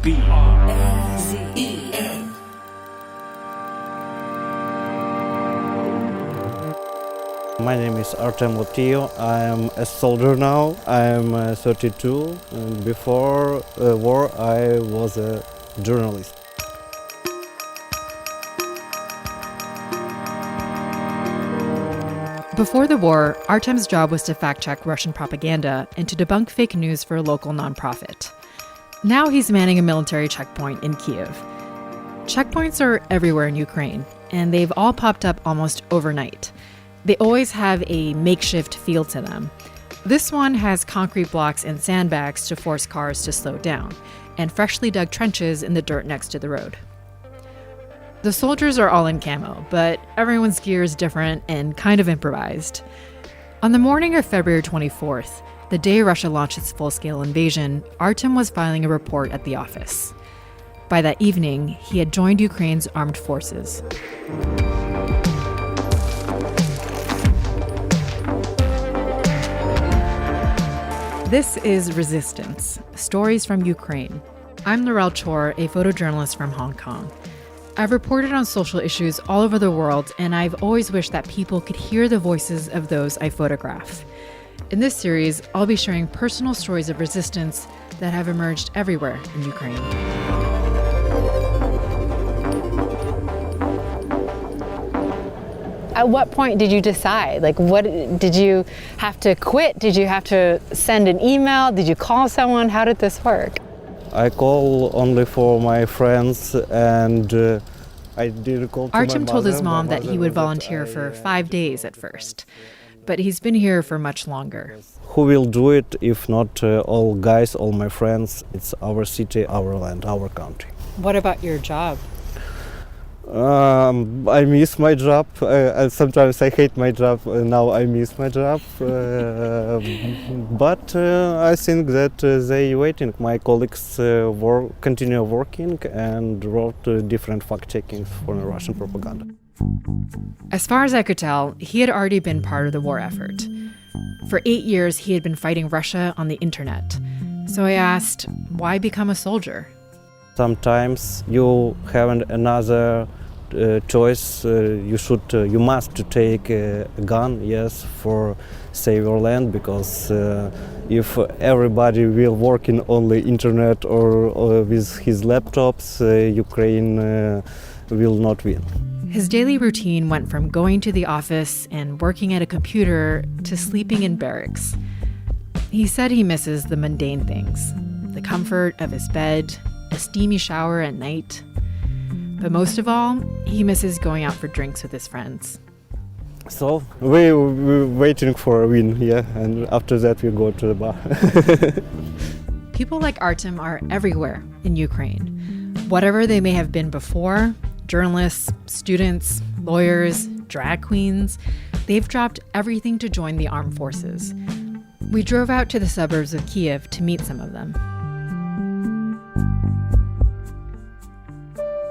BRZEN. My name is Artem. I am a soldier now. I am 32. And before war, I was a journalist. Before the war, Artem's job was to fact-check Russian propaganda and to debunk fake news for a local nonprofit. Now he's manning a military checkpoint in Kyiv. Checkpoints are everywhere in Ukraine, and they've all popped up almost overnight. They always have a makeshift feel to them. This one has concrete blocks and sandbags to force cars to slow down, and freshly dug trenches in the dirt next to the road. The soldiers are all in camo, but everyone's gear is different and kind of improvised. On the morning of February 24th, the day Russia launched its full-scale invasion, Artem was filing a report at the office. By that evening, he had joined Ukraine's armed forces. This is Resistance, Stories from Ukraine. I'm Laurel Chor, a photojournalist from Hong Kong. I've reported on social issues all over the world, and I've always wished that people could hear the voices of those I photograph. In this series, I'll be sharing personal stories of resistance that have emerged everywhere in Ukraine. At what point did you decide? What did you have to quit? Did you have to send an email? Did you call someone? How did this work? I call only for my friends, and I didn't call to Artem my told his mother. mom My that he mother would that volunteer for 5 days at first, but he's been here for much longer. Who will do it if not all guys, all my friends? It's our city, our land, our country. What about your job? I miss my job. Sometimes I hate my job. Now I miss my job. But I think that they waiting. My colleagues continue working and wrote different fact-checkings for the Russian propaganda. As far as I could tell, he had already been part of the war effort. For 8 years, he had been fighting Russia on the internet. So I asked, why become a soldier? Sometimes you have another choice. You must take a gun, yes, for save your land, because if everybody will work in only internet or with his laptops, Ukraine will not win. His daily routine went from going to the office and working at a computer to sleeping in barracks. He said he misses the mundane things, the comfort of his bed, a steamy shower at night. But most of all, he misses going out for drinks with his friends. So we're waiting for a win, yeah, and after that we go to the bar. People like Artem are everywhere in Ukraine. Whatever they may have been before, journalists, students, lawyers, drag queens, they've dropped everything to join the armed forces. We drove out to the suburbs of Kyiv to meet some of them.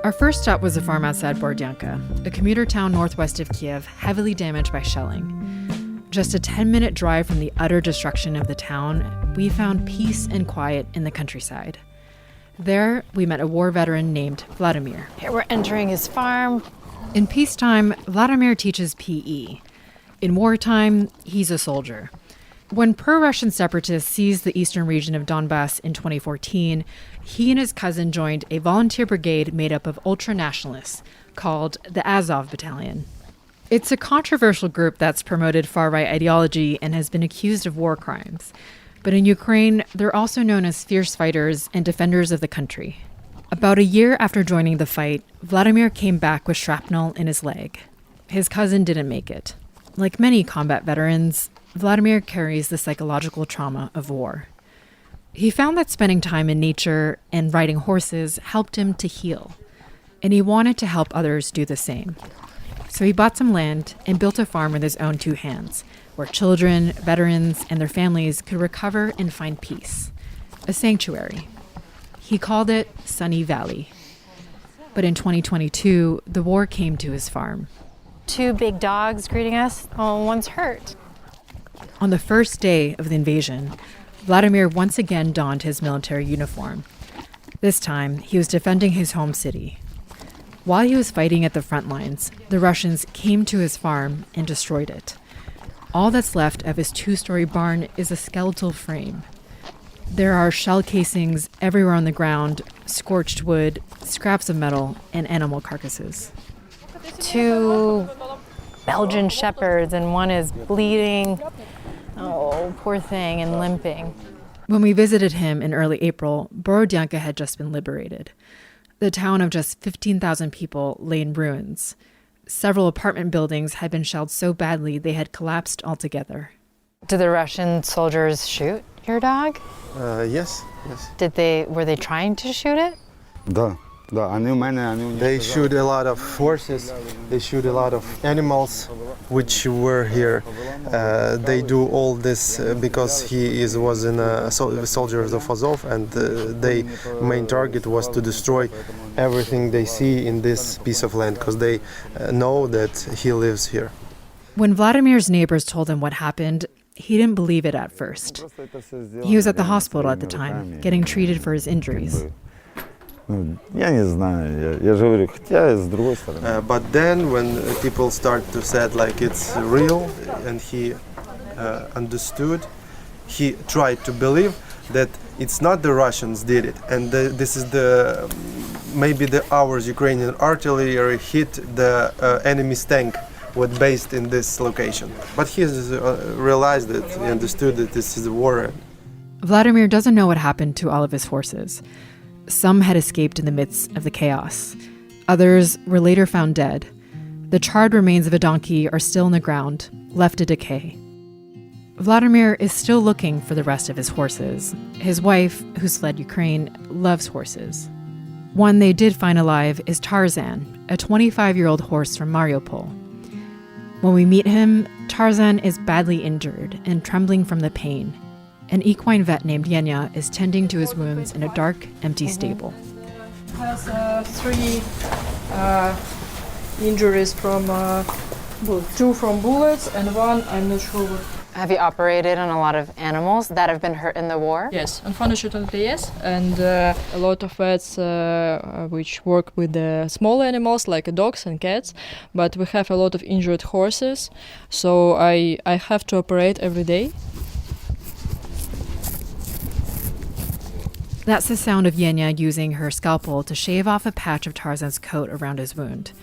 Our first stop was a farm outside Bordyanka, a commuter town northwest of Kyiv, heavily damaged by shelling. Just a 10-minute drive from the utter destruction of the town, we found peace and quiet in the countryside. There, we met a war veteran named Vladimir. Here we're entering his farm. In peacetime, Vladimir teaches PE. In wartime, he's a soldier. When pro-Russian separatists seized the eastern region of Donbass in 2014, he and his cousin joined a volunteer brigade made up of ultra-nationalists called the Azov Battalion. It's a controversial group that's promoted far-right ideology and has been accused of war crimes. But in Ukraine, they're also known as fierce fighters and defenders of the country. About a year after joining the fight, Vladimir came back with shrapnel in his leg. His cousin didn't make it. Like many combat veterans, Vladimir carries the psychological trauma of war. He found that spending time in nature and riding horses helped him to heal, and he wanted to help others do the same. So he bought some land and built a farm with his own 2 hands, where children, veterans, and their families could recover and find peace, a sanctuary. He called it Sunny Valley. But in 2022, the war came to his farm. 2 big dogs greeting us. Oh, one's hurt. On the first day of the invasion, Vladimir once again donned his military uniform. This time, he was defending his home city. While he was fighting at the front lines, the Russians came to his farm and destroyed it. All that's left of his 2-story barn is a skeletal frame. There are shell casings everywhere on the ground, scorched wood, scraps of metal, and animal carcasses. 2 Belgian shepherds, and one is bleeding. Oh, poor thing, and limping. When we visited him in early April, Borodyanka had just been liberated. The town of just 15,000 people lay in ruins. Several apartment buildings had been shelled so badly they had collapsed altogether. Did the Russian soldiers shoot your dog? Yes. Were they trying to shoot it? Да. They shoot a lot of horses, they shoot a lot of animals which were here. They do all this because he was in soldiers of Azov, and their main target was to destroy everything they see in this piece of land, because they know that he lives here. When Vladimir's neighbors told him what happened, he didn't believe it at first. He was at the hospital at the time, getting treated for his injuries. But then when people start to say like it's real, and he understood, he tried to believe that it's not the Russians did it, and this is maybe our Ukrainian artillery hit the enemy's tank was based in this location. But he realized it, he understood that this is a war. Vladimir doesn't know what happened to all of his horses. Some had escaped in the midst of the chaos. Others were later found dead. The charred remains of a donkey are still in the ground, left to decay. Vladimir is still looking for the rest of his horses. His wife, who's fled Ukraine, loves horses. One they did find alive is Tarzan, a 25-year-old horse from Mariupol. When we meet him, Tarzan is badly injured and trembling from the pain. An equine vet named Yenya is tending to his wounds in a dark, empty stable. Has 3 injuries from 2 from bullets and 1 I'm not sure what. Have you operated on a lot of animals that have been hurt in the war? Yes, unfortunately yes, and a lot of vets which work with the small animals like dogs and cats, but we have a lot of injured horses, so I have to operate every day. That's the sound of Yenya using her scalpel to shave off a patch of Tarzan's coat around his wound.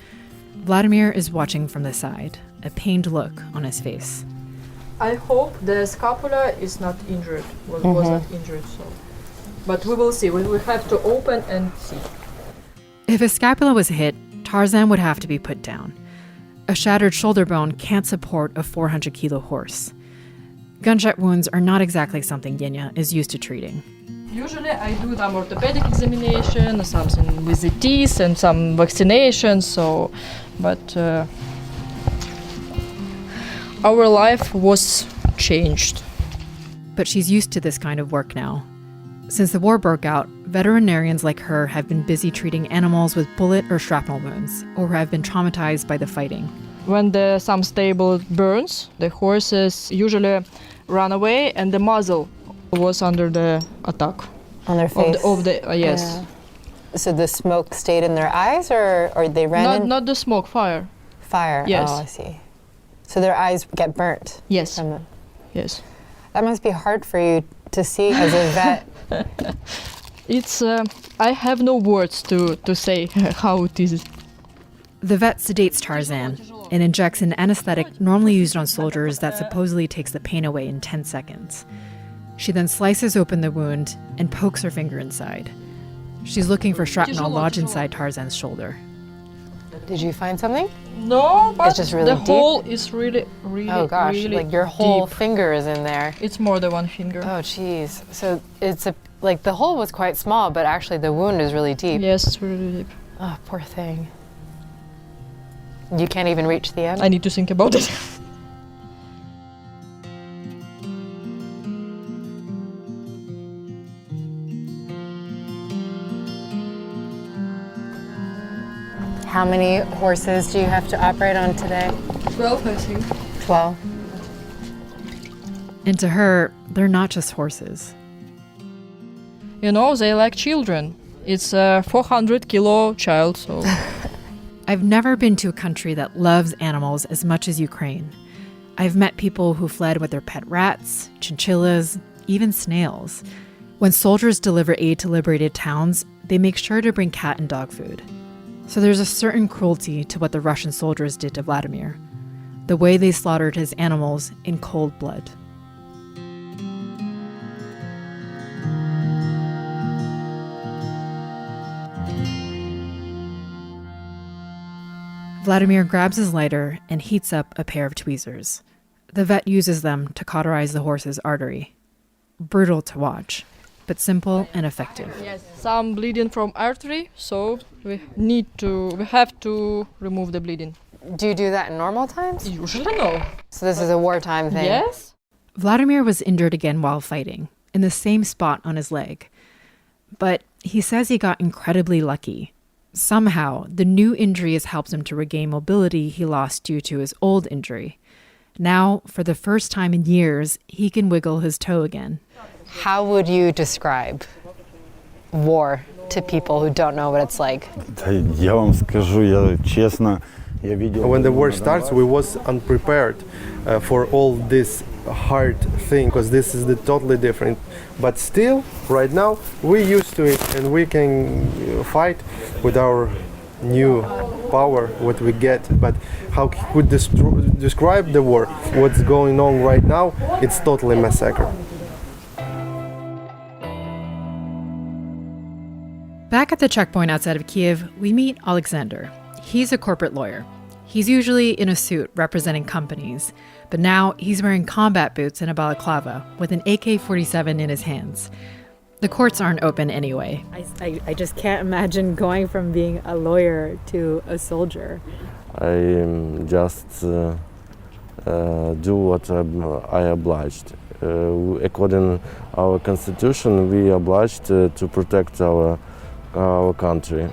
Vladimir is watching from the side, a pained look on his face. I hope the scapula is not injured, was not injured, so. But we will see, we have to open and see. If his scapula was hit, Tarzan would have to be put down. A shattered shoulder bone can't support a 400-kilo horse. Gunshot wounds are not exactly something Yenya is used to treating. Usually I do some orthopedic examination, something with the teeth and some vaccination, so, but our life was changed. But she's used to this kind of work now. Since the war broke out, veterinarians like her have been busy treating animals with bullet or shrapnel wounds, or who have been traumatized by the fighting. When some stable burns, the horses usually run away and the muzzle was under the attack. On their face? Yes. Yeah. So the smoke stayed in their eyes, or they ran in? Not the smoke, fire. Fire, Yes. Oh, I see. So their eyes get burnt? Yes. From the... Yes. That must be hard for you to see as a vet. It's, I have no words to say how it is. The vet sedates Tarzan and injects an anesthetic normally used on soldiers that supposedly takes the pain away in 10 seconds. She then slices open the wound and pokes her finger inside. She's looking for shrapnel lodged inside Tarzan's shoulder. Did you find something? No, but It's just really the deep? hole is really, Oh gosh, really like your whole deep. finger is in there. It's more than 1 finger. Oh jeez. So it's like the hole was quite small, but actually the wound is really deep. Yes, it's really deep. Oh, poor thing. You can't even reach the end? I need to think about it. How many horses do you have to operate on today? 12, I think. 12. And to her, they're not just horses. You know, they like children. It's a 400-kilo child, so... I've never been to a country that loves animals as much as Ukraine. I've met people who fled with their pet rats, chinchillas, even snails. When soldiers deliver aid to liberated towns, they make sure to bring cat and dog food. So there's a certain cruelty to what the Russian soldiers did to Vladimir, the way they slaughtered his animals in cold blood. Vladimir grabs his lighter and heats up a pair of tweezers. The vet uses them to cauterize the horse's artery. Brutal to watch, but simple and effective. Yes, some bleeding from artery, so we have to remove the bleeding. Do you do that in normal times? Usually no. So this is a wartime thing? Yes. Vladimir was injured again while fighting, in the same spot on his leg. But he says he got incredibly lucky. Somehow, the new injury has helped him to regain mobility he lost due to his old injury. Now, for the first time in years, he can wiggle his toe again. How would you describe war to people who don't know what it's like? Я вам скажу, я честно, я видел. When the war starts, we was unprepared for all this hard thing, because this is totally different. But still, right now, we're used to it, and we can fight with our new power, what we get. But how could describe the war? What's going on right now? It's totally massacre. Back at the checkpoint outside of Kyiv, we meet Oleksandr. He's a corporate lawyer. He's usually in a suit representing companies, but now he's wearing combat boots and a balaclava with an AK-47 in his hands. The courts aren't open anyway. I just can't imagine going from being a lawyer to a soldier. I just do what I obliged. According to our constitution, we are obliged to protect our country.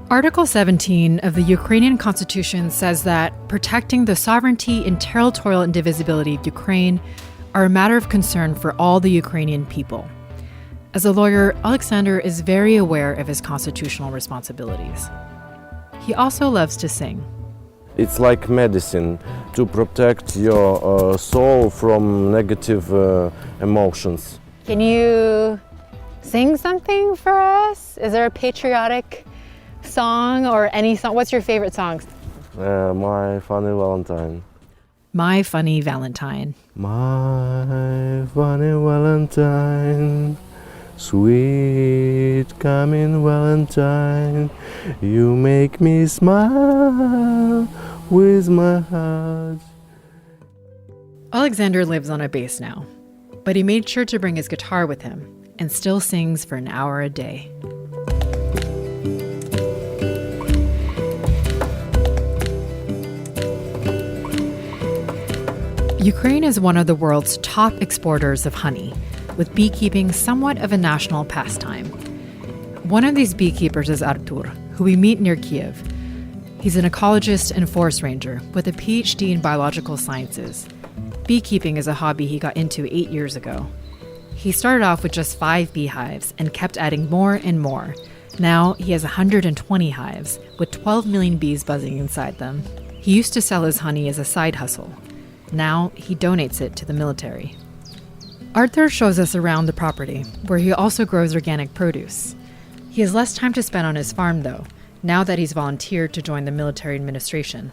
Article 17 of the Ukrainian constitution says that protecting the sovereignty and territorial indivisibility of Ukraine are a matter of concern for all the Ukrainian people. As a lawyer, Oleksandr is very aware of his constitutional responsibilities. He also loves to sing. It's like medicine to protect your soul from negative emotions. Can you sing something for us? Is there a patriotic song or any song? What's your favorite song? My funny Valentine. My Funny Valentine. My funny Valentine, sweet coming Valentine, you make me smile with my heart. Oleksandr lives on a base now, but he made sure to bring his guitar with him and still sings for an hour a day. Ukraine is one of the world's top exporters of honey, with beekeeping somewhat of a national pastime. One of these beekeepers is Artem, who we meet near Kyiv. He's an ecologist and forest ranger with a PhD in biological sciences. Beekeeping is a hobby he got into 8 years ago. He started off with just 5 beehives and kept adding more and more. Now he has 120 hives, with 12 million bees buzzing inside them. He used to sell his honey as a side hustle. Now he donates it to the military. Arthur shows us around the property, where he also grows organic produce. He has less time to spend on his farm, though, now that he's volunteered to join the military administration.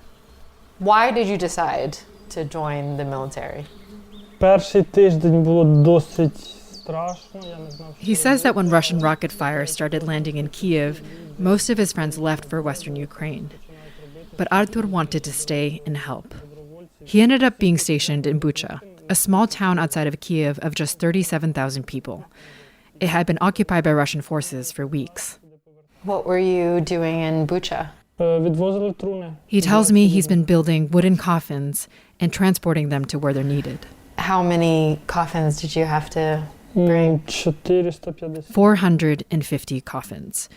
Why did you decide to join the military? Перший тиждень було досить страшно. Я не знав. He says that when Russian rocket fire started landing in Kyiv, most of his friends left for Western Ukraine. But Artur wanted to stay and help. He ended up being stationed in Bucha, a small town outside of Kyiv of just 37,000 people. It had been occupied by Russian forces for weeks. What were you doing in Bucha? Відвозили труни. He tells me he's been building wooden coffins and transporting them to where they're needed. How many coffins did you have to bring? 450. 450 coffins.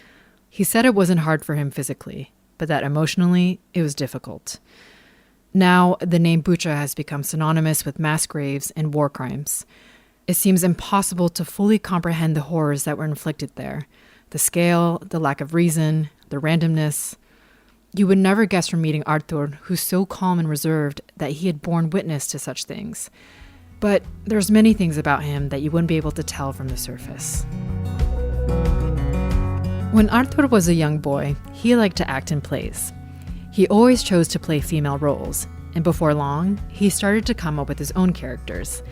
He said it wasn't hard for him physically, but that emotionally, it was difficult. Now, the name Bucha has become synonymous with mass graves and war crimes. It seems impossible to fully comprehend the horrors that were inflicted there, The scale, the lack of reason, the randomness. You would never guess from meeting Artur, who's so calm and reserved, that he had borne witness to such things. But there's many things about him that you wouldn't be able to tell from the surface. When Artur was a young boy, he liked to act in plays. He always chose to play female roles, and before long, he started to come up with his own characters.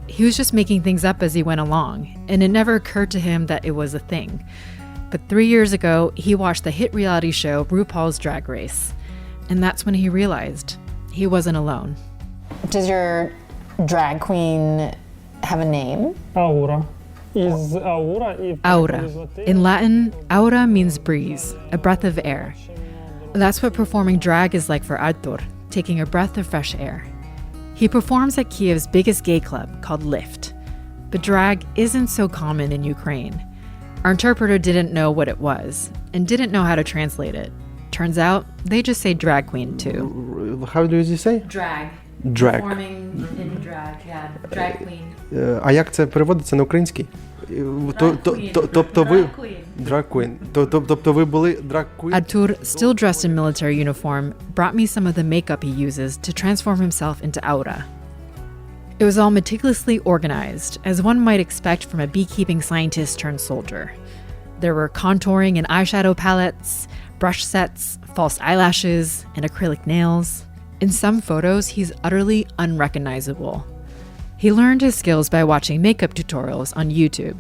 He was just making things up as he went along, and it never occurred to him that it was a thing. But 3 years ago, he watched the hit reality show RuPaul's Drag Race, and that's when he realized he wasn't alone. Does your drag queen have a name? Aura. Aura. In Latin, aura means breeze, a breath of air. That's what performing drag is like for Artur, taking a breath of fresh air. He performs at Kyiv's biggest gay club called Lift. But drag isn't so common in Ukraine. Our interpreter didn't know what it was and didn't know how to translate it. Turns out, they just say drag queen too. How do you say? Drag. Drag. Performing in drag, yeah. Drag queen. А як це переводиться на український? Тобто ви drag queen. Тобто ви були drag queen? Artur, still dressed in military uniform, brought me some of the makeup he uses to transform himself into Aura. It was all meticulously organized, as one might expect from a beekeeping scientist turned soldier. There were contouring and eyeshadow palettes, brush sets, false eyelashes, and acrylic nails. In some photos, he's utterly unrecognizable. He learned his skills by watching makeup tutorials on YouTube.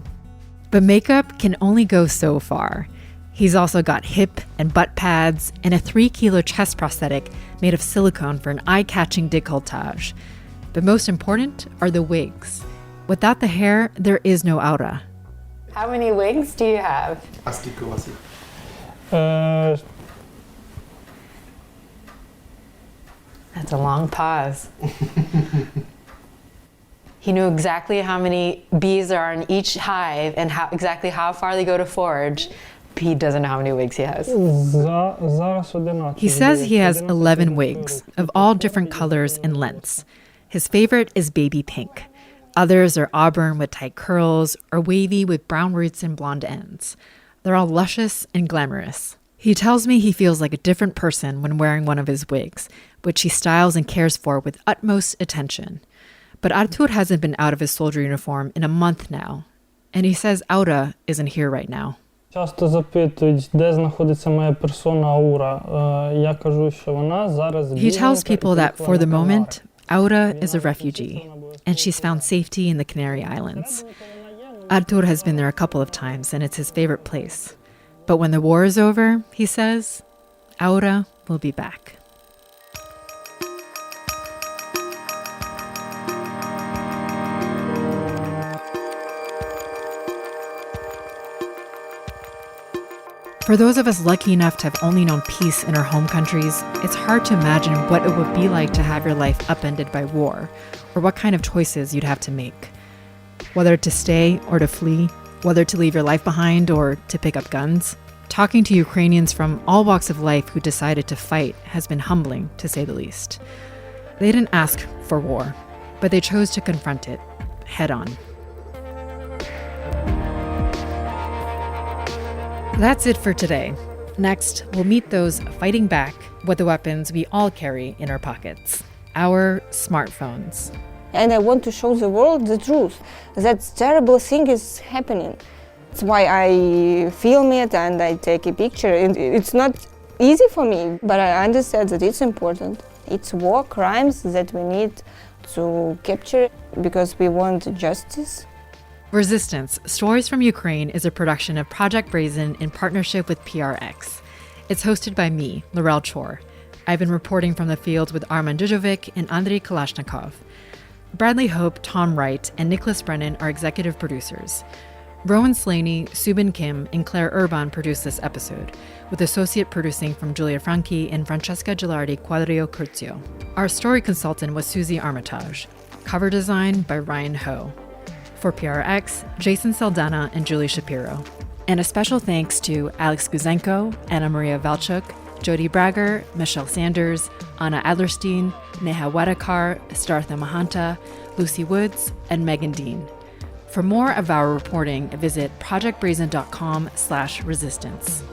But makeup can only go so far. He's also got hip and butt pads and a 3-kilo chest prosthetic made of silicone for an eye-catching décolletage. But most important are the wigs. Without the hair, there is no aura. How many wigs do you have? А скільки у вас їх? That's a long pause. He knew exactly how many bees there are in each hive and exactly how far they go to forage. He doesn't know how many wigs he has. He says he has 11 wigs of all different colors and lengths. His favorite is baby pink. Others are auburn with tight curls or wavy with brown roots and blonde ends. They're all luscious and glamorous. He tells me he feels like a different person when wearing one of his wigs, which he styles and cares for with utmost attention. But Artur hasn't been out of his soldier uniform in a month now, and he says Aura isn't here right now. Часто запитують, де знаходиться моя персона Аура. Я кажу, що вона зараз He tells people that for the moment, Aura is a refugee, and she's found safety in the Canary Islands. Artur has been there a couple of times, and it's his favorite place. But when the war is over, he says, Aura will be back. For those of us lucky enough to have only known peace in our home countries, it's hard to imagine what it would be like to have your life upended by war, or what kind of choices you'd have to make. Whether to stay or to flee, whether to leave your life behind or to pick up guns. Talking to Ukrainians from all walks of life who decided to fight has been humbling, to say the least. They didn't ask for war, but they chose to confront it, head on. That's it for today. Next, we'll meet those fighting back with the weapons we all carry in our pockets, our smartphones. And I want to show the world the truth, that terrible thing is happening. That's why I film it and I take a picture. It's not easy for me, but I understand that it's important. It's war crimes that we need to capture because we want justice. Resistance, Stories from Ukraine is a production of Project Brazen in partnership with PRX. It's hosted by me, Laurel Chor. I've been reporting from the field with Arman Dujovic and Andrei Kalashnikov. Bradley Hope, Tom Wright, and Nicholas Brennan are executive producers. Rowan Slaney, Subin Kim, and Claire Urban produced this episode, with associate producing from Julia Franchi and Francesca Gilardi Quadrio Curzio. Our story consultant was Susie Armitage. Cover design by Ryan Ho. For PRX, Jason Saldana and Julie Shapiro. And a special thanks to Alex Guzenko, Anna Maria Valchuk, Jody Bragger, Michelle Sanders, Anna Adlerstein, Neha Wadekar, Startha Mahanta, Lucy Woods, and Megan Dean. For more of our reporting, visit projectbrazen.com/resistance.